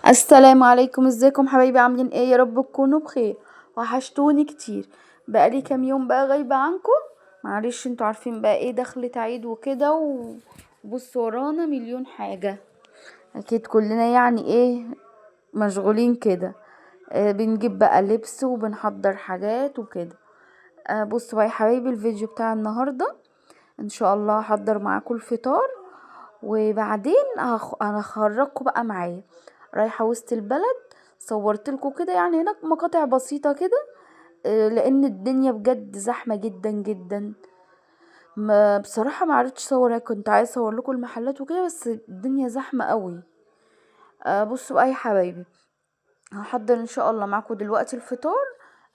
السلام عليكم، ازيكم حبايبي؟ عاملين ايه؟ يا رب تكونوا بخير. وحشتوني كتير. بقالي كام يوم بقى غايبة عنكم. معلش، انتوا عارفين بقى ايه، دخلة عيد وكده وبص ورانا مليون حاجة. اكيد كلنا يعني ايه، مشغولين كده. بنجيب بقى لبس وبنحضر حاجات وكده. بصوا بقى يا حبايبي، الفيديو بتاع النهاردة ان شاء الله هحضر معاكم الفطار. وبعدين انا هخرجكم بقى معايا. رايحة وسط البلد. صورت لكم كده يعني هناك مقاطع بسيطة كده. لان الدنيا بجد زحمة جدا جدا. ما بصراحة ما عرفتش اصور، أنا كنت عايزة اصور لكم المحلات وكده بس الدنيا زحمة قوي. بصوا بقى يا حبايبي، هحضر ان شاء الله معاكم دلوقتي الفطار.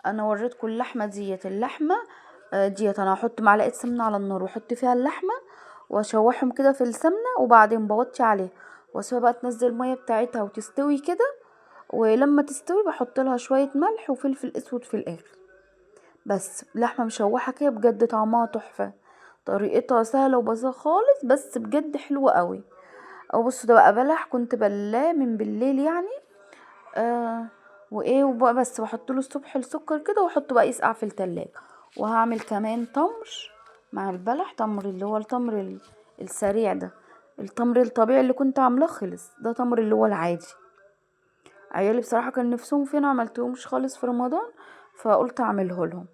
انا وريتكم اللحمة اللحمة. ديت انا هحط معلقة سمنة على النار واحط فيها اللحمة واشوحهم كده في السمنة وبعدين بوطي عليها واسيبها بقى تنزل المية بتاعتها وتستوي كده. ولما تستوي بحط لها شوية ملح وفلفل اسود في الاخر. بس لحمة مشوحة كده بجد طعمها تحفة. طريقتها سهلة وبسيطة خالص بس بجد حلوة قوي. او بصوا ده بقى بلح كنت بلاه من بالليل يعني. آه وايه وبقى بس بحط له الصبح السكر كده واحطه بقى يسقع في التلاجة. وهعمل كمان تمر مع البلح، تمر اللي هو التمر السريع ده. التمر الطبيعي اللي كنت عاملاه خلص، ده تمر اللي هو العادي. عيالي بصراحة كان نفسهم فين، عملتهمش خالص في رمضان فقلت اعمله لهم.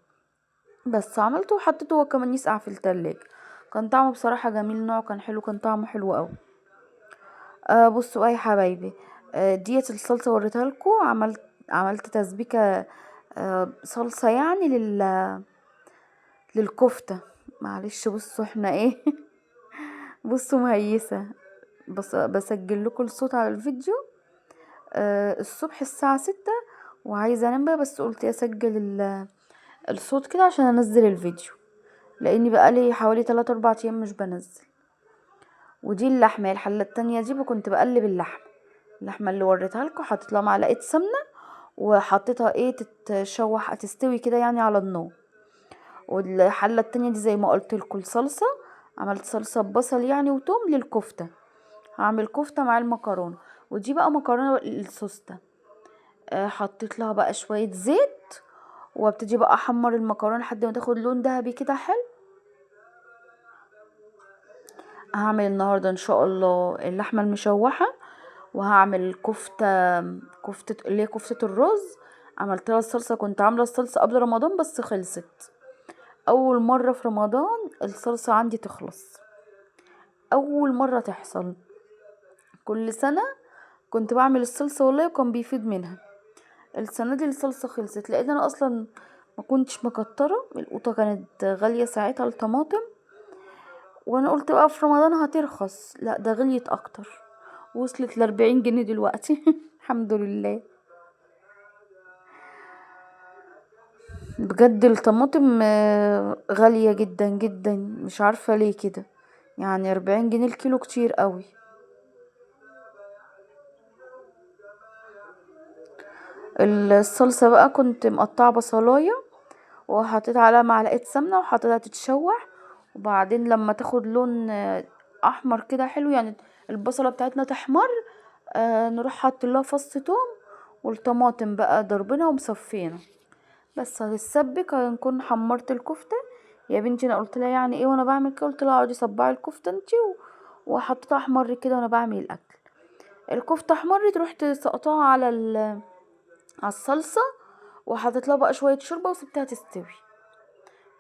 بس عملته وحطيته هو كمان يسقع في التلاجة. كان طعمه بصراحة جميل، نوعه كان حلو، كان طعمه حلو قوي. بصوا اي حبايبي. ديت الصلصة وريتها لكم. عملت تسبيكة. صلصة يعني للكفتة. معلش بصوا احنا ايه بصوا مهيسة. بس بسجل لكم الصوت على الفيديو. الصبح الساعة 6 وعايزة انام بقى، بس قلت اسجل الصوت كده عشان انزل الفيديو. لاني بقالي حوالي 3 4 ايام مش بنزل. ودي اللحمة الحلة التانية دي كنت بقلب اللحمة اللي وريتها لكم، حطيت لها معلقة سمنة وحطيتها ايه تتشوح تستوي كده يعني على النار. والحلة التانية دي زي ما قلت لكم الصلصة. عملت صلصة ببصل يعني وتوم للكفتة. هعمل كفتة مع المكرونة. ودي بقى مكرونة السوستة. حطيت لها بقى شوية زيت. وابتدي بقى احمر المكرونة لحد ما تاخد لون ذهبي كده حلو. هعمل النهاردة ان شاء الله اللحمة المشوحة. وهعمل كفتة اللي هي كفتة الرز. عملت لها الصلصة، كنت عاملة الصلصة قبل رمضان بس خلصت. اول مرة في رمضان الصلصة عندي تخلص. اول مرة تحصل. كل سنة كنت بعمل الصلصة والله وكان بيفيد منها. السنة دي الصلصة خلصت لان انا اصلا ما كنتش مكترة. القوطة كانت غالية ساعتها الطماطم. وانا قلت بقى في رمضان هترخص، لا ده غليت اكتر. وصلت ل40 جنيه دلوقتي الحمد لله. بجد الطماطم غالية جدا جدا، مش عارفة ليه كده. يعني 40 جنيه الكيلو كتير قوي. الصلصة بقى كنت مقطعة بصلاية وحطيت عليها معلقة سمنة وحطيتها تتشوح. وبعدين لما تاخد لون احمر كده حلو يعني البصلة بتاعتنا تحمر. نروح حاطين لها فص توم والطماطم بقى ضربنا ومصفينا. بس هتتسبك هنكون حمرت الكفتة. يا بنتي انا قلت لها يعني ايه وانا بعمل كده، قلت لها اقعدي صبعي الكفتة انتي وحطيتها احمر كده وانا بعمل الاكل. الكفتة احمرت رحت سقطاها على الصلصة. وحطيت لها بقى شوية شوربة وسبتها تستوي.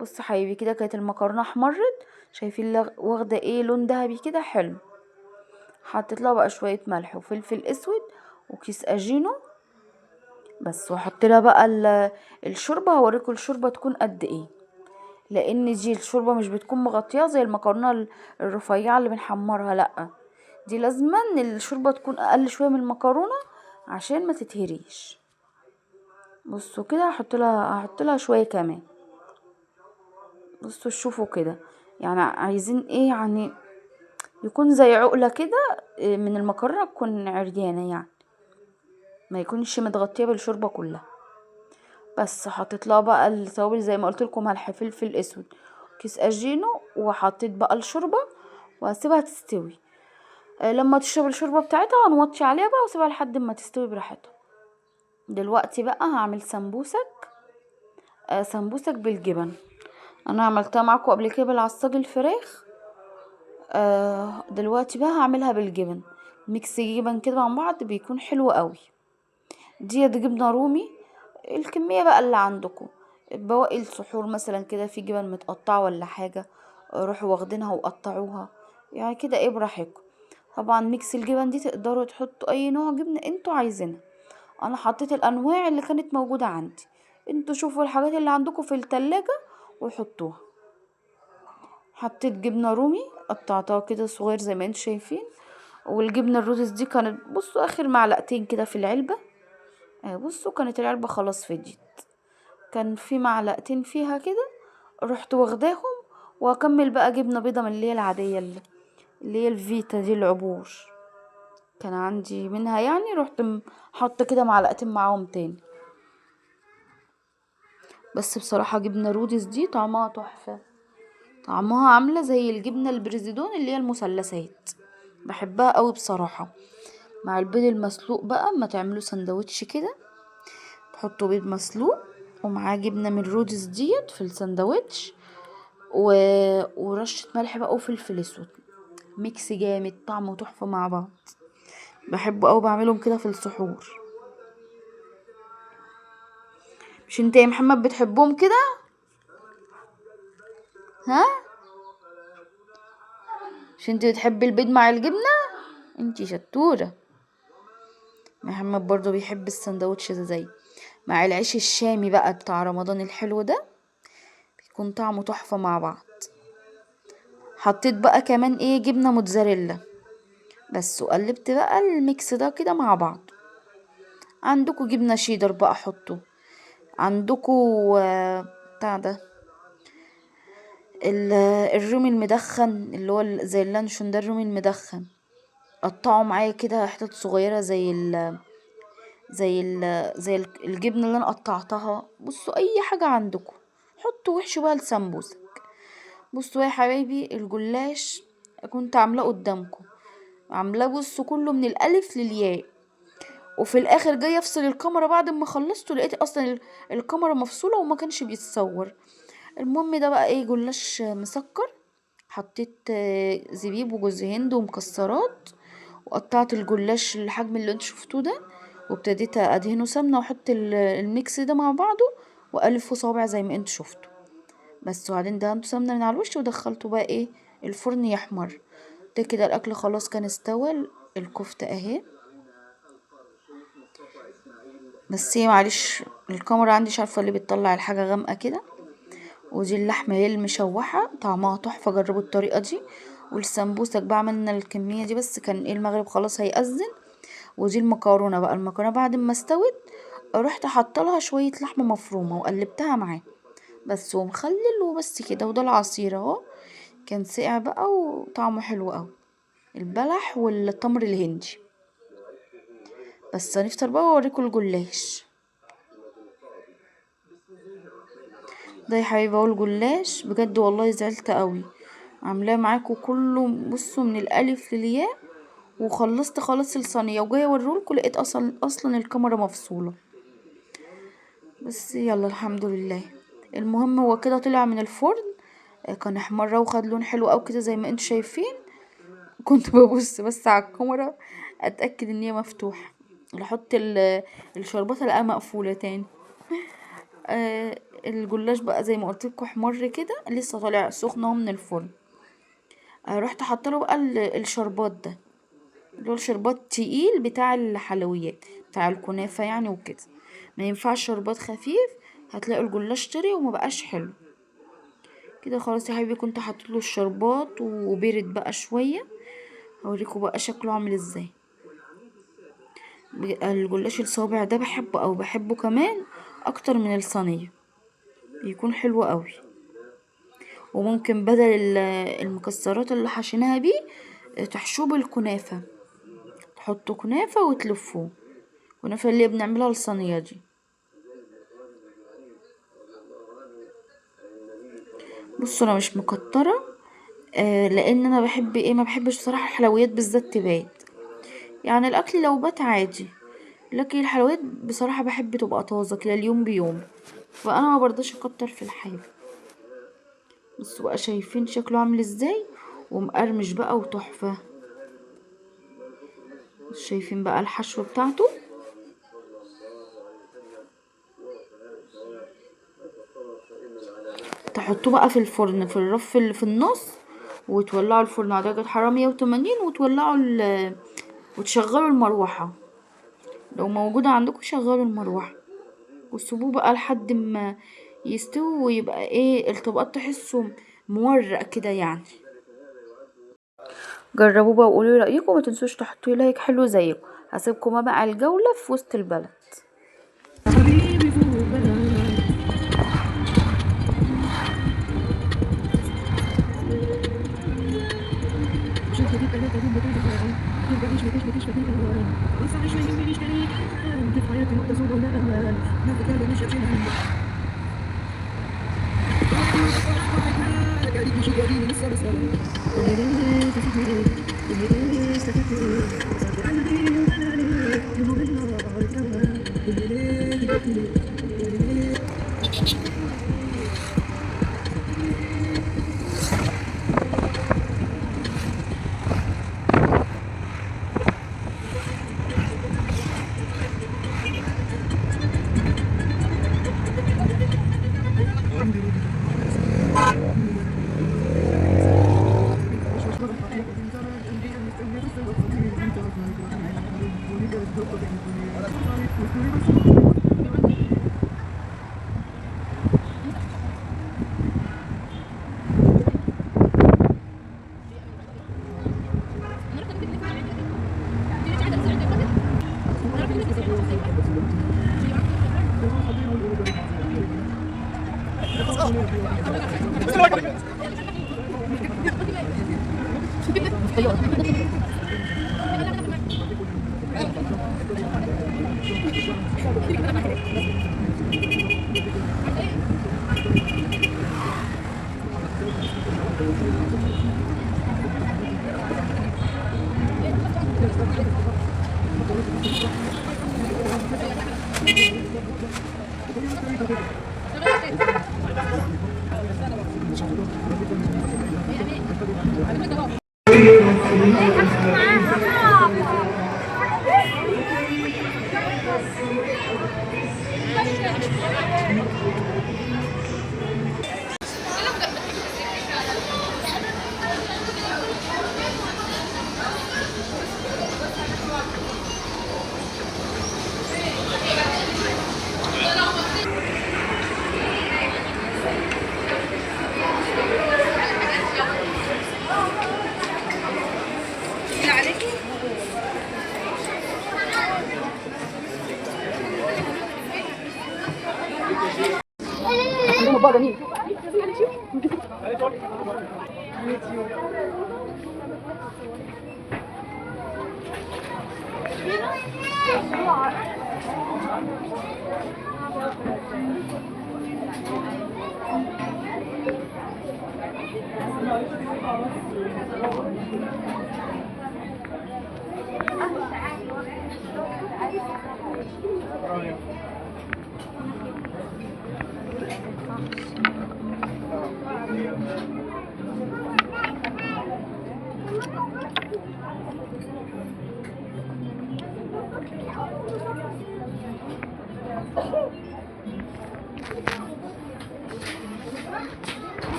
بص حبيبي كده كانت المكرونة احمرت. شايفين واخدة ايه لون ذهبي كده حلو. حطيت لها بقى شوية ملح وفلفل اسود وكيس اجينو. بس واحط لها بقى الشوربة. هوريكم الشوربة تكون قد ايه. لان دي الشوربة مش بتكون مغطية زي المكرونة الرفيعة اللي بنحمرها، لا. دي لازما الشوربة تكون اقل شوية من المكرونة عشان ما تتهريش. بصوا كده هحط لها شوية كمان. بصوا شوفوا كده. يعني عايزين ايه يعني يكون زي عقلة كده. من المكرونة تكون عريانة يعني ما يكونش متغطية بالشوربة كلها. بس حطيت لها بقى التوابل زي ما قلت لكم، ملح فلفل اسود كيس اجينو. وحطيت بقى الشوربة وهسيبها تستوي. لما تشرب الشوربة بتاعتها هنوطي عليها بقى واسيبها لحد ما تستوي براحتها. دلوقتي بقى هعمل سمبوسك. سمبوسك بالجبن. انا عملتها معاكم قبل كده بالعصاج الفراخ. دلوقتي بقى هعملها بالجبن. ميكس جبن كده مع بعض بيكون حلو قوي. دي جبنة رومي. الكمية بقى اللي عندكم. بواقي السحور مثلا كده في جبن متقطعة ولا حاجة، روحوا واخدينها وقطعوها. يعني كده ايه براحتكم. طبعا ميكس الجبن دي تقدروا تحطوا اي نوع جبنة انتوا عايزينها. انا حطيت الانواع اللي كانت موجودة عندي. انتوا شوفوا الحاجات اللي عندكم في التلاجة وحطوها. حطيت جبنة رومي قطعتها كده صغير زي ما انتوا شايفين. والجبنة الرودس دي كانت بصوا اخر معلقتين كده في العلبة. بصوا كانت العلبة خلاص فضيت. كان في معلقتين فيها كده. رحت واخداهم. واكمل بقى جبنة بيضة من اللي هي العادية اللي هي الفيتا دي العبور. كان عندي منها يعني رحت حاطة كده معلقتين معاهم تاني. بس بصراحة جبنة رودس دي طعمها تحفة. طعمها عاملة زي الجبنة البريزيدون اللي هي المثلثات. بحبها قوي بصراحة. مع البيض المسلوق بقى اما تعملوا سندوتش كده. تحطوا بيض مسلوق ومعاه جبنة من رودس ديت في السندوتش. و... ورشة ملح بقى وفلفل اسود. ميكس جامد طعمه تحفة مع بعض. بحبه قوي بعملهم كده في السحور. مش انت يا محمد بتحبهم كده؟ ها؟ مش انت بتحبي البيض مع الجبنة؟ انتي شطورة. محمد برضو بيحب السندوتش ده زي مع العيش الشامي بقى بتاع رمضان الحلو ده. بيكون طعمه تحفة مع بعض. حطيت بقى كمان ايه جبنة موتزاريلا. بس وقلبت بقى الميكس ده كده مع بعض. عندكوا جبنة شيدر بقى حطوا. عندكوا بتاع ده الرومي المدخن اللي هو زي اللانشون ده الرومي المدخن. قطعوا معايا كده حتت صغيرة زي الجبنة اللي انا قطعتها. بصوا اي حاجة عندكم حطوا وحشوا بقى السمبوسك. بصوا يا حبايبي الجلاش كنت عاملاه قدامكم. عاملاه بصوا كله من الالف للياء. وفي الاخر جايه افصل الكاميرا بعد ما خلصت لقيت اصلا الكاميرا مفصوله وما كانش بيتصور. المهم ده بقى ايه جلاش مسكر. حطيت زبيب وجوز هند ومكسرات. وقطعت الجلاش الحجم اللي انتوا شفتوه ده. وابتديت ادهنه سمنه واحط الميكس ده مع بعضه. والفه صابع زي ما انتوا شفتوا. بس وبعدين دهنته سمنه من على الوش ودخلته بقى ايه الفرن يحمر. ده كده الاكل خلاص كان استوى. الكفته اهي. بس هي معلش الكاميرا عندي مش عارفه ليه بتطلع الحاجه غامقه كده. ودي اللحمه هي المشوحه طعمها تحفه جربوا الطريقه دي. والسمبوسك بقى عملنا الكميه دي بس كان ايه المغرب خلاص هيأذن. ودي المكرونه بقى المكرونه بعد ما استوت. رحت حاطه لها شويه لحمه مفرومه وقلبتها معاه. بس ومخلل وبس كده وده العصير اهو. كان ساقع بقى وطعمه حلو قوي. البلح والتمر الهندي. بس هنفطر بقى واوريكم الجلاش. ده يا حبيبي اهو الجلاش بجد والله زعلت قوي. عاملاه معاكم كله بصوا من الالف للياء. وخلصت خلاص الصينيه وجايه اوريهولكوا لقيت اصلا الكاميرا مفصوله. بس يلا الحمد لله. المهم هو كده طلع من الفرن. كان احمر وخد لون حلو قوي كده زي ما انتوا شايفين. كنت ببص بس على الكاميرا اتاكد ان هي مفتوحه. احط الشربات الاقيها مقفوله تاني. الجلاش بقى زي ما قلت لكم احمر كده لسه طالع سخن اهو من الفرن. رحت حاطه له بقى الشربات ده. اللي هو الشربات تقيل بتاع الحلويات. بتاع الكنافه يعني وكده. ما ينفعش شربات خفيف. هتلاقوا الجلاش طري وما بقاش حلو. كده خلاص يا حبيبي كنت حاطط له الشربات وبرد بقى شويه. هوريكم بقى شكله عامل ازاي. الجلاش الصابع ده بحبه او بحبه كمان اكتر من الصينيه. بيكون حلو قوي. وممكن بدل المكسرات اللي حشيناها بيه تحشوه بالكنافه. تحطوا كنافه وتلفوه. كنافه اللي بنعملها الصينيه دي. بصوا انا مش مكتره. لان انا بحب ايه، ما بحبش بصراحه الحلويات بالذات تبات. يعني الاكل لو بات عادي، لكن الحلويات بصراحه بحب تبقى طازه كده اليوم بيوم، فانا ما برضاش اكتر في الحاجه. بصوا بقى شايفين شكله عامل ازاي، ومقرمش بقى وتحفه. شايفين بقى الحشوه بتاعته. تحطوه بقى في الفرن في الرف اللي في النص، وتولعوا الفرن على درجة حرارة 180، وتولعوا وتشغلوا المروحة لو موجودة عندكم، شغلوا المروحة وسيبوه بقى لحد ما يستوي، ويبقى ايه الطبقات تحسه مورق كده يعني. جربوه بقى وقولوا لي رأيكم، ما تنسوش تحطوا لي لايك حلو زيكم. هسيبكم بقى الجولة في وسط البلد.